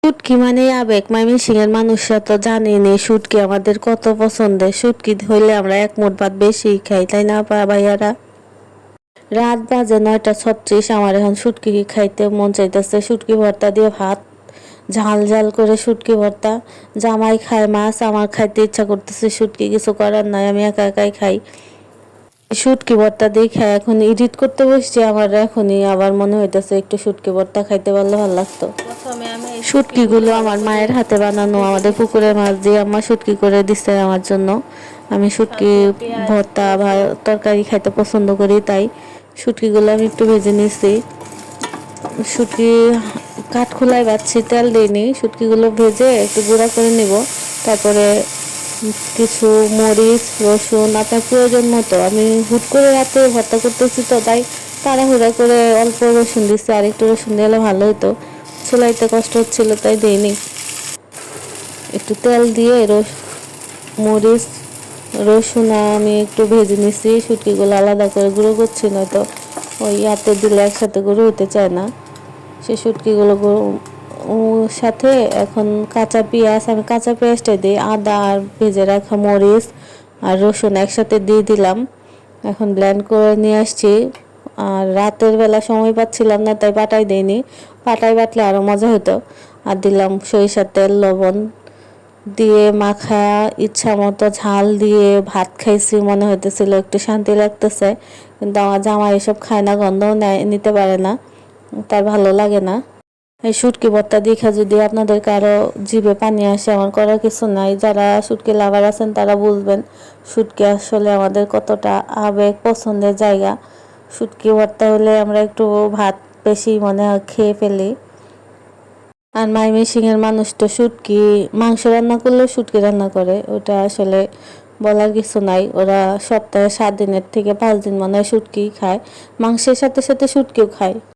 শুটকি মানে আবেগ। ময়মনসিংহের মানুষরা তো জানেনি শুটকি আমাদের কত পছন্দের। শুটকি হইলে আমরা এক মুঠ ভাত বেশি খাই, তাই না ভাইয়ারা? রাত বাজে 9:36, আমার এখন শুটকি খাইতে মন চাইতেছে। শুটকি ভর্তা দিয়ে ভাত, ঝাল ঝাল করে শুটকি ভর্তা। জামাই খায় মাছ, আমার খাইতে ইচ্ছা করতেছে শুটকি, কিছু করার নাই, আমি একা একাই খাই। শুটকি ভর্তা দিয়ে খাই। এখন এডিট করতে বসছি, আমার এখনই আবার মনে হইতেছে একটু শুটকি ভর্তা খাইতে পারলে ভালো লাগতো। শুটকিগুলো আমার মায়ের হাতে বানানো, আমাদের পুকুরের মাছ দিয়ে আম্মা শুটকি করে দিচ্ছে আমার জন্য। আমি শুটকি ভর্তা বা তরকারি খাইতে পছন্দ করি, তাই শুটকিগুলো আমি একটু ভেজে নিয়েছি। শুটকি কাঠখোলায় বাচ্ছি, তেল দিইনি। শুটকিগুলো ভেজে একটু গুঁড়া করে নিব। তারপরে কিছু মরিচ, রসুন আপনার প্রয়োজন মতো। আমি হুট করে রাতে ভর্তা করতেছি তো, তাই তাড়াহুড়া করে অল্প রসুন দিচ্ছি, আর একটু রসুন দিলে ভালো হতো। চুলাইতে কষ্ট হচ্ছিল তাই দিইনি। একটু তেল দিয়ে মরিচ, রসুন আমি একটু ভেজে নিছি। শুটকিগুলো আলাদা করে গুঁড়ো করছি, নয়তো ওই ইয়াতে দিলে একসাথে গুঁড়ো হতে চায় না। সে শুটকিগুলো সাথে এখন কাঁচা পেঁয়াজ, আমি কাঁচা পেঁয়াজটা দিই, আদা আর ভেজে রাখা মরিচ আর রসুন একসাথে দিয়ে দিলাম। এখন ব্লেন্ড করে নিয়ে আসছি। আর রাতের বেলা সময় পাচ্ছিলাম না, তাই পাটায় দিইনি। পাটায় বাটলে আরও মজা হতো। আর দিলাম সরিষার তেল, লবণ দিয়ে মাখা। ইচ্ছা মতো ঝাল দিয়ে ভাত খাইছি, মনে হইতেছিল একটু শান্তি লাগতেছে। কিন্তু আমার জামাই এসব খায় না, গন্ধও নিতে পারে না, তার ভালো লাগে না। এই শুটকি ভর্তা দেখা যদি আপনাদের কারো জিভে পানি আসে, আমার করার কিছু নাই। যারা শুটকি লাভার আছেন তারা বুঝবেন শুটকি আসলে আমাদের কতটা আবেগ, পছন্দের জায়গা। শুটকি ভর্তা হলে আমরা একটু ভাত বেশি মনে হয় খেয়ে ফেলি। আর ময়মনসিংহের মানুষ তো শুটকি মাংস রান্না করলেও শুটকি রান্না করে, ওটা আসলে বলার কিছু নাই। ওরা সপ্তাহে 7 দিনের থেকে 5 দিন মনে হয় শুটকি খায়, মাংসের সাথে সাথে শুটকিও খায়।